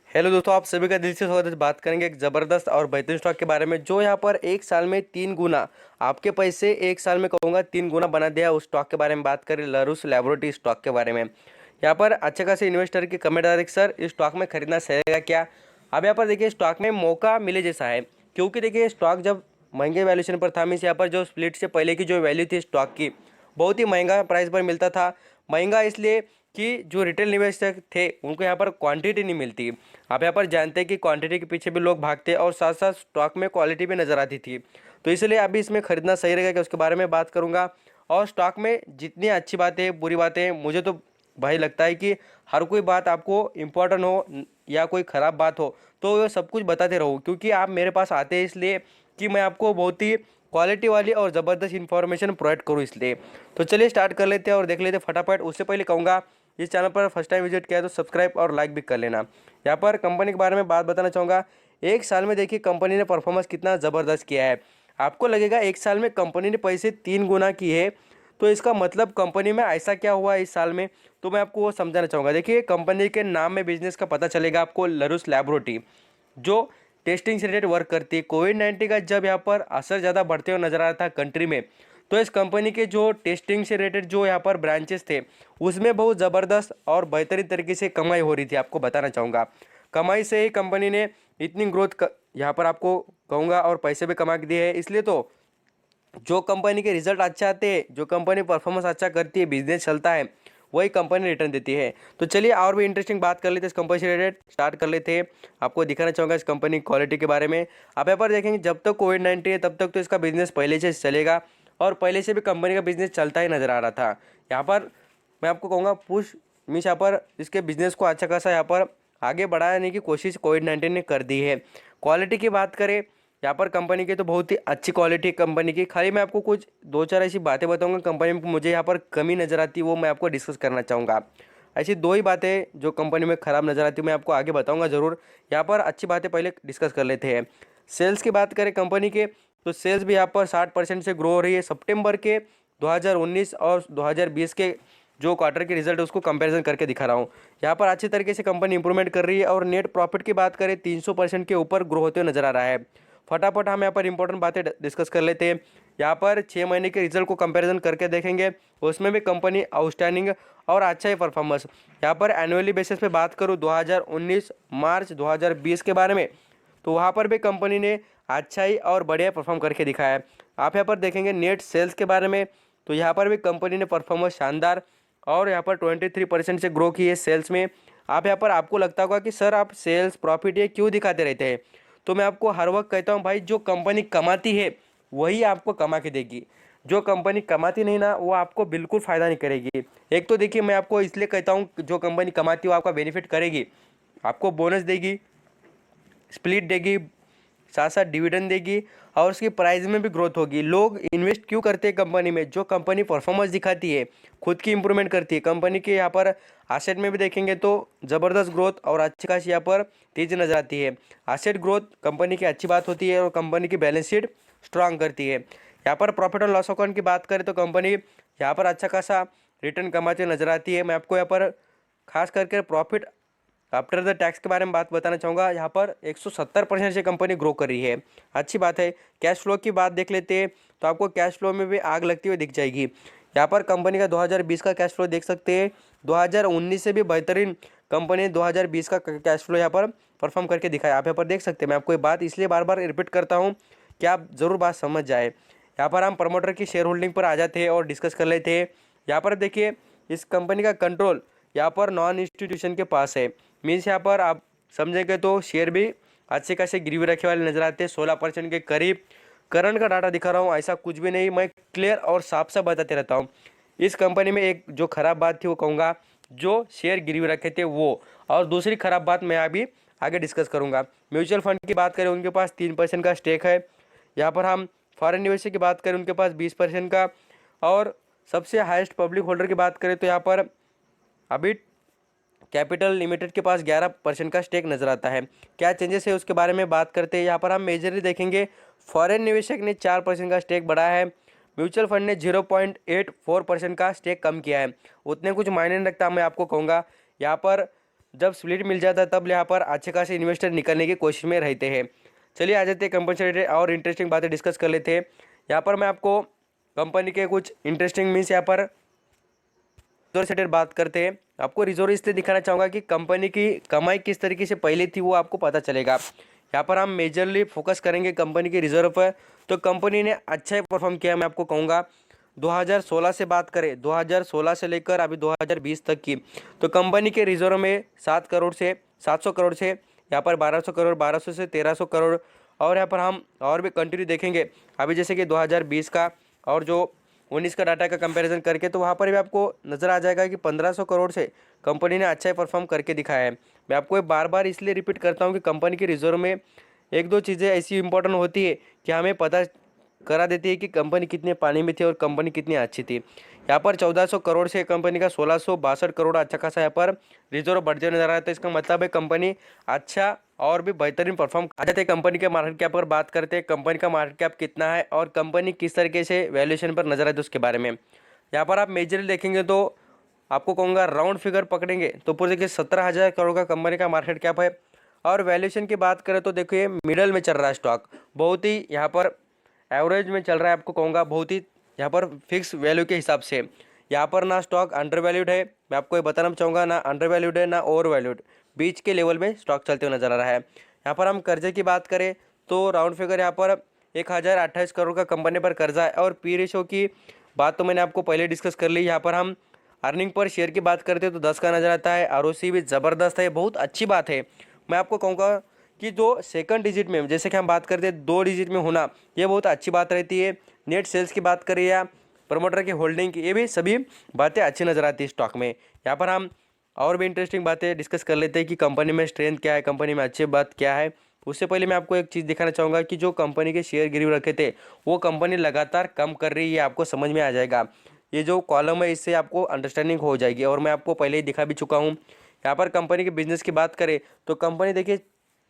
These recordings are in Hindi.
हेलो दोस्तों, आप सभी का दिल से स्वागत है। बात करेंगे एक ज़बरदस्त और बेहतरीन स्टॉक के बारे में जो यहाँ पर एक साल में 3 गुना आपके पैसे एक साल में कहूँगा 3 गुना बना दिया। उस स्टॉक के बारे में बात करें, लरूस लैबोरेटरी स्टॉक के बारे में। यहाँ पर अच्छे खासे इन्वेस्टर की कमेंट आ रही है, सर इस स्टॉक में खरीदना सही रहेगा क्या। अब यहाँ पर देखिए स्टॉक में मौका मिले जैसा है, क्योंकि देखिए स्टॉक जब महंगे वैल्यूशन पर था, मीन्स यहाँ पर जो स्प्लिट से पहले की जो वैल्यू थी स्टॉक की, बहुत ही महंगा प्राइस पर मिलता था। महंगा इसलिए कि जो रिटेल निवेशक थे उनको यहाँ पर क्वांटिटी नहीं मिलती। आप यहाँ पर जानते हैं कि क्वांटिटी के पीछे भी लोग भागते और साथ साथ स्टॉक में क्वालिटी भी नज़र आती थी। तो इसलिए अभी इसमें खरीदना सही रहेगा कि उसके बारे में बात करूँगा। और स्टॉक में जितनी अच्छी बातें बुरी बातें, मुझे तो भाई लगता है कि हर कोई बात आपको इम्पोर्टेंट हो या कोई ख़राब बात हो तो ये सब कुछ बताते रहूँ, क्योंकि आप मेरे पास आते हैं इसलिए कि मैं आपको बहुत ही क्वालिटी वाली और ज़बरदस्त इन्फॉर्मेशन प्रोवाइड करूँ इसलिए। तो चलिए स्टार्ट कर लेते हैं और देख लेते हैं फटाफट। उससे पहले कहूँगा, इस चैनल पर फर्स्ट टाइम विजिट किया है तो सब्सक्राइब और लाइक भी कर लेना। यहाँ पर कंपनी के बारे में बात बताना चाहूँगा। एक साल में देखिए कंपनी ने परफॉर्मेंस कितना ज़बरदस्त किया है। आपको लगेगा एक साल में कंपनी ने पैसे 3 गुना किए, तो इसका मतलब कंपनी में ऐसा क्या हुआ इस साल में, तो मैं आपको वो समझाना चाहूँगा। देखिए कंपनी के नाम में बिजनेस का पता चलेगा आपको, लरूस लैबोरेटरी, जो टेस्टिंग से रिलेटेड वर्क करती है। कोविड-19 का जब यहाँ पर असर ज़्यादा बढ़ते हुए नजर आ रहा था कंट्री में, तो इस कंपनी के जो टेस्टिंग से रिलेटेड जो यहाँ पर ब्रांचेस थे उसमें बहुत ज़बरदस्त और बेहतरीन तरीके से कमाई हो रही थी। आपको बताना चाहूँगा, कमाई से ही कंपनी ने इतनी ग्रोथ यहाँ पर आपको कहूँगा और पैसे भी कमा के दिए हैं। इसलिए तो जो कंपनी के रिजल्ट अच्छे आते हैं, जो कंपनी परफॉर्मेंस अच्छा करती है, बिजनेस चलता है, वही कंपनी रिटर्न देती है। तो चलिए और भी इंटरेस्टिंग बात कर लेते हैं, इस कंपनी से रिलेटेड स्टार्ट कर लेते हैं। आपको दिखाना चाहूँगा इस कंपनी क्वालिटी के बारे में। आप यहाँ पर देखेंगे जब तक कोविड-19 है तब तक तो इसका बिजनेस पहले से चलेगा और पहले से भी कंपनी का बिजनेस चलता ही नज़र आ रहा था। यहाँ पर मैं आपको कहूँगा पुश मीन्स यहाँ पर इसके बिजनेस को अच्छा खासा यहाँ पर आगे बढ़ाने की कोशिश कोविड-19 ने कर दी है। क्वालिटी की बात करें, यहाँ पर कंपनी की तो बहुत ही अच्छी क्वालिटी कंपनी की। खाली मैं आपको कुछ दो चार ऐसी बातें बताऊंगा कंपनी में मुझे यहाँ पर कमी नज़र आती है, वो मैं आपको डिस्कस करना चाहूँगा। ऐसी दो ही बातें जो कंपनी में ख़राब नज़र आती है मैं आपको आगे बताऊँगा ज़रूर। यहाँ पर अच्छी बातें पहले डिस्कस कर लेते हैं। सेल्स की बात करें कंपनी के, तो सेल्स भी यहाँ पर 60% से ग्रो हो रही है। सितंबर के 2019 और 2020 के जो क्वार्टर के रिजल्ट है उसको कंपैरिजन करके दिखा रहा हूँ। यहाँ पर अच्छी तरीके से कंपनी इंप्रूवमेंट कर रही है और नेट प्रॉफिट की बात करें 300% के ऊपर ग्रो होते हुए नजर आ रहा है। फटाफट हम यहाँ पर इंपॉर्टेंट बातें डिस्कस कर लेते हैं। यहाँ पर 6 महीने के रिजल्ट को कंपैरिजन करके देखेंगे, उसमें भी कंपनी आउटस्टैंडिंग और अच्छा ही परफॉर्मेंस। यहाँ पर एनुअली बेसिस पे बात करूँ 2019 मार्च 2020 के बारे में, तो वहाँ पर भी कंपनी ने अच्छा ही और बढ़िया परफॉर्म करके दिखाया है। आप यहाँ पर देखेंगे नेट सेल्स के बारे में, तो यहाँ पर भी कंपनी ने परफॉर्मेंस शानदार और यहाँ पर 23% से ग्रो की है सेल्स में। आप यहाँ पर आपको लगता होगा कि सर आप सेल्स प्रॉफिट ये क्यों दिखाते रहते हैं, तो मैं आपको हर वक्त कहता हूँ भाई, जो कंपनी कमाती है वही आपको कमा के देगी। जो कंपनी कमाती नहीं ना, वो आपको बिल्कुल फ़ायदा नहीं करेगी। एक तो देखिए मैं आपको इसलिए कहता हूँ जो कंपनी कमाती है वो आपका बेनिफिट करेगी, आपको बोनस देगी, स्प्लिट देगी, साथ साथ डिविडेंड देगी और उसकी प्राइस में भी ग्रोथ होगी। लोग इन्वेस्ट क्यों करते हैं कंपनी में, जो कंपनी परफॉर्मेंस दिखाती है, खुद की इंप्रूवमेंट करती है। कंपनी के यहाँ पर एसेट में भी देखेंगे तो ज़बरदस्त ग्रोथ और अच्छी खासी यहाँ पर तेज़ी नजर आती है। एसेट ग्रोथ कंपनी की अच्छी बात होती है और कंपनी की बैलेंस शीट स्ट्रांग करती है। यहाँ पर प्रॉफिट और लॉस अकाउंट की बात करें तो कंपनी यहाँ पर अच्छा खासा रिटर्न कमाती हुई नजर आती है। मैं आपको यहाँ पर खास करके प्रॉफिट आफ्टर द टैक्स के बारे में बात बताना चाहूँगा। यहाँ पर 170% से कंपनी ग्रो कर रही है, अच्छी बात है। कैश फ्लो की बात देख लेते हैं तो आपको कैश फ्लो में भी आग लगती हुई दिख जाएगी। यहाँ पर कंपनी का 2020 का कैश फ्लो देख सकते हैं, 2019 से भी बेहतरीन कंपनी ने 2020 का कैश फ्लो यहाँ पर परफॉर्म करके दिखाया। आप यहाँ पर देख सकते हैं। मैं आपको ये बात इसलिए बार बार रिपीट करता हूँ कि आप ज़रूर बात समझ जाए। यहाँ पर हम प्रमोटर की शेयर होल्डिंग पर आ जाते हैं और डिस्कस कर लेते हैं। यहाँ पर देखिए इस कंपनी का कंट्रोल यहाँ पर नॉन इंस्टीट्यूशन के पास है। मीन्स यहाँ पर आप समझेंगे तो शेयर भी अच्छे खासे गिरवी रखे वाले नजर आते हैं, 16% के करीब। करंट का डाटा दिखा रहा हूँ, ऐसा कुछ भी नहीं, मैं क्लियर और साफ साफ बताते रहता हूँ। इस कंपनी में एक जो खराब बात थी वो कहूँगा, जो शेयर गिरवी रखे थे वो, और दूसरी खराब बात मैं अभी आगे डिस्कस करूँगा। म्यूचुअल फंड की बात करें उनके पास 3% का स्टेक है। यहाँ पर हम फॉरेन निवेशक की बात करें उनके पास 20% का, और सबसे हाईएस्ट पब्लिक होल्डर की बात करें तो यहाँ पर अभी कैपिटल लिमिटेड के पास 11% का स्टेक नजर आता है। क्या चेंजेस है उसके बारे में बात करते हैं। यहाँ पर हम मेजरली देखेंगे, फॉरेन निवेशक ने 4% का स्टेक बढ़ाया है, म्यूचुअल फंड ने 0.84% का स्टेक कम किया है। उतने कुछ मायने नहीं रखता, मैं आपको कहूँगा। यहाँ पर जब स्प्लिट मिल जाता है तब यहाँ पर अच्छे खासे इन्वेस्टर निकलने की कोशिश में रहते हैं। चलिए आ जाते हैं कंपनी से रिलेटेड और इंटरेस्टिंग बातें डिस्कस कर लेते हैं। यहाँ पर मैं आपको कंपनी के कुछ इंटरेस्टिंग मीन्स यहाँ पर रिजर्व से रिलेटेड बात करते हैं। आपको रिजर्व इसलिए दिखाना चाहूँगा कि कंपनी की कमाई किस तरीके से पहले थी वो आपको पता चलेगा। यहाँ पर हम मेजरली फोकस करेंगे कंपनी के रिजर्व पर। तो कंपनी ने अच्छा ही परफॉर्म किया, मैं आपको कहूँगा। 2016 से बात करें, 2016 से लेकर अभी 2020 तक की, तो कंपनी के रिजर्व में 700 करोड़ से यहाँ पर 1200 करोड़, 1200 से 1300 करोड़। और यहाँ पर हम और भी कंटिन्यू देखेंगे अभी जैसे कि 2020 का और जो 19 का डाटा का कंपैरिजन करके, तो वहाँ पर भी आपको नज़र आ जाएगा कि 1500 करोड़ से कंपनी ने अच्छा ही परफॉर्म करके दिखाया है। मैं आपको ये बार बार इसलिए रिपीट करता हूँ कि कंपनी के रिजर्व में एक दो चीज़ें ऐसी इंपॉर्टेंट होती है कि हमें पता करा देती है कि कंपनी कितने पानी में थी और कंपनी कितनी अच्छी थी। यहाँ पर 1400 करोड़ से कंपनी का 1662 करोड़ अच्छा खासा यहाँ पर रिजर्व बढ़ जाने नजर आ रहा है। तो इसका मतलब है कंपनी अच्छा और भी बेहतरीन परफॉर्म। आ जाते हैं कंपनी के मार्केट कैप पर बात करते हैं। कंपनी का मार्केट कैप कितना है और कंपनी किस तरीके से वैल्यूएशन पर नजर आती है उसके बारे में। यहाँ पर आप मेजरली देखेंगे तो आपको कहूँगा राउंड फिगर पकड़ेंगे तो पूरे देखिए 17,000 करोड़ का कंपनी का मार्केट कैप है। और वैल्यूएशन की बात करें तो देखिए मिडल में चल रहा है स्टॉक, बहुत ही यहाँ पर एवरेज में चल रहा है। आपको कहूँगा बहुत ही यहाँ पर फिक्स वैल्यू के हिसाब से यहाँ पर ना स्टॉक अंडर वैल्यूड है, मैं आपको ये बताना चाहूँगा, ना अंडर वैल्यूड है ना ओवर वैल्यूड, बीच के लेवल में स्टॉक चलते हुए नजर आ रहा है। यहाँ पर हम कर्जे की बात करें तो राउंड फिगर यहाँ पर 1028 करोड़ का कंपनी पर कर्जा है। और पी रेशो की बात तो मैंने आपको पहले डिस्कस कर ली। यहाँ पर हम अर्निंग पर शेयर की बात करते हैं तो 10 का नजर आता है। आरओसी भी ज़बरदस्त है, बहुत अच्छी बात है। मैं आपको कहूँगा कि जो सेकंड डिजिट में जैसे कि हम बात करते हैं 2 डिजिट में होना, ये बहुत अच्छी बात रहती है। नेट सेल्स की बात करें या प्रमोटर की होल्डिंग की, ये भी सभी बातें अच्छी नज़र आती है स्टॉक में। यहाँ पर हम और भी इंटरेस्टिंग बातें डिस्कस कर लेते हैं कि कंपनी में स्ट्रेंथ क्या है, कंपनी में अच्छी बात क्या है। उससे पहले मैं आपको एक चीज़ दिखाना चाहूँगा कि जो कंपनी के शेयर गिरवी रखे थे वो कंपनी लगातार कम कर रही है, आपको समझ में आ जाएगा। ये जो कॉलम है इससे आपको अंडरस्टैंडिंग हो जाएगी और मैं आपको पहले ही दिखा भी चुका हूँ। यहाँ पर कंपनी के बिजनेस की बात करें तो कंपनी देखिए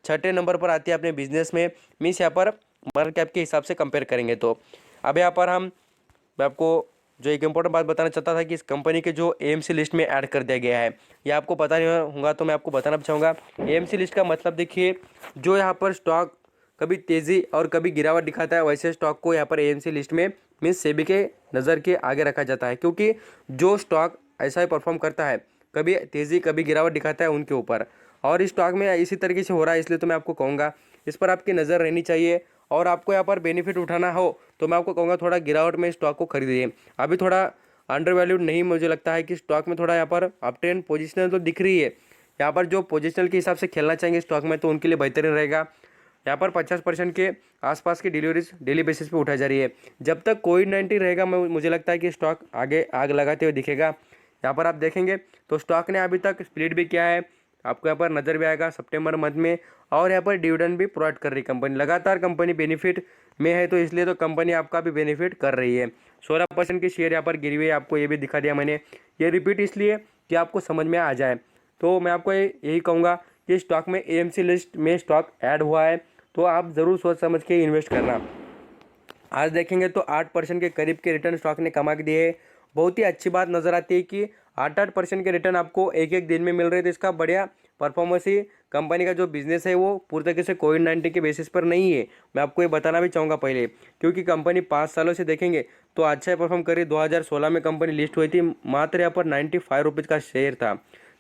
छठे नंबर पर आती है अपने बिजनेस में, मीन्स यहाँ पर मार्केट कैप के हिसाब से कंपेयर करेंगे तो। अब यहाँ पर मैं आपको जो एक इम्पोर्टेंट बात बताना चाहता था कि इस कंपनी के जो एएमसी लिस्ट में ऐड कर दिया गया है, ये आपको पता नहीं होगा तो मैं आपको बताना चाहूँगा। एएमसी लिस्ट का मतलब देखिए, जो यहाँ पर स्टॉक कभी तेज़ी और कभी गिरावट दिखाता है वैसे स्टॉक को यहाँ पर एएमसी लिस्ट में मीन्स सेबी के नज़र के आगे रखा जाता है। क्योंकि जो स्टॉक ऐसा ही परफॉर्म करता है, कभी तेज़ी कभी गिरावट दिखाता है उनके ऊपर, और इस स्टॉक में इसी तरीके से हो रहा है, इसलिए तो मैं आपको कहूँगा इस पर आपकी नज़र रहनी चाहिए। और आपको यहाँ पर बेनिफिट उठाना हो तो मैं आपको कहूँगा थोड़ा गिरावट में स्टॉक को खरीदिए। अभी थोड़ा अंडर वैल्यूड नहीं, मुझे लगता है कि स्टॉक में थोड़ा यहाँ पर अप ट्रेंड पोजिशनल तो दिख रही है। यहाँ पर जो पोजिशनल के हिसाब से खेलना चाहेंगे स्टॉक में तो उनके लिए बेहतरीन रहेगा। यहाँ पर 50% के आसपास की डिलीवरीज डेली बेसिस पे उठाई जा रही है। जब तक कोविड-19 रहेगा मुझे लगता है कि स्टॉक आगे आग लगाते हुए दिखेगा। यहाँ पर आप देखेंगे तो स्टॉक ने अभी तक स्प्लिट भी किया है, आपको यहाँ पर नज़र भी आएगा सितंबर मंथ में। और यहाँ पर डिविडेंड भी प्रोवाइड कर रही कंपनी, लगातार कंपनी बेनिफिट में है, तो इसलिए तो कंपनी आपका भी बेनिफिट कर रही है। 16% की शेयर यहाँ पर गिरी हुई है, आपको ये भी दिखा दिया मैंने। ये रिपीट इसलिए कि आपको समझ में आ जाए। तो मैं आपको यही कहूँगा कि स्टॉक में एएमसी लिस्ट में स्टॉक ऐड हुआ है तो आप ज़रूर सोच समझ के इन्वेस्ट करना। आज देखेंगे तो 8% के करीब के रिटर्न स्टॉक ने कमा के दिए है। बहुत ही अच्छी बात नज़र आती है कि 8% के रिटर्न आपको एक एक दिन में मिल रहे थे। इसका बढ़िया परफॉर्मेंस ही कंपनी का जो बिजनेस है वो पूरी तरीके से कोविड-19 के बेसिस पर नहीं है। मैं आपको ये बताना भी चाहूँगा पहले, क्योंकि कंपनी 5 सालों से देखेंगे तो अच्छा परफॉर्म करी। 2016 में कंपनी लिस्ट हुई थी, मात्र यहाँ पर 95 रुपीज़ का शेयर था।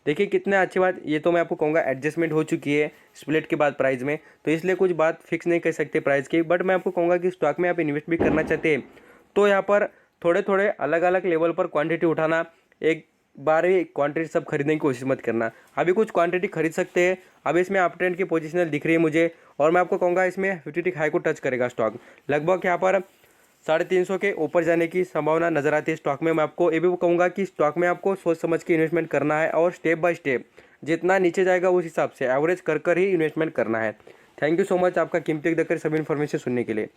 देखिए कितना अच्छी बात, ये तो मैं आपको कहूँगा एडजस्टमेंट हो चुकी है स्प्लिट के बाद प्राइस में, तो इसलिए कुछ बात फिक्स नहीं कर सकते प्राइस की। बट मैं आपको कहूँगा कि स्टॉक में आप इन्वेस्ट भी करना चाहते हैं तो यहाँ पर थोड़े थोड़े अलग अलग लेवल पर क्वांटिटी उठाना, एक बार ही क्वांटिटी सब खरीदने की कोशिश मत करना। अभी कुछ क्वांटिटी खरीद सकते हैं। अभी इसमें अप ट्रेंड की पोजिशनल दिख रही है मुझे, और मैं आपको कहूँगा इसमें 50 हाई को टच करेगा स्टॉक, लगभग यहाँ पर 350 के ऊपर जाने की संभावना नजर आती है स्टॉक में। मैं आपको ये भी कहूँगा कि स्टॉक में आपको सोच समझ के इन्वेस्टमेंट करना है और स्टेप बाय स्टेप जितना नीचे जाएगा उस हिसाब से एवरेज कर ही इन्वेस्टमेंट करना है। थैंक यू सो मच आपका कीमती देकर सभी इन्फॉर्मेशन सुनने के लिए।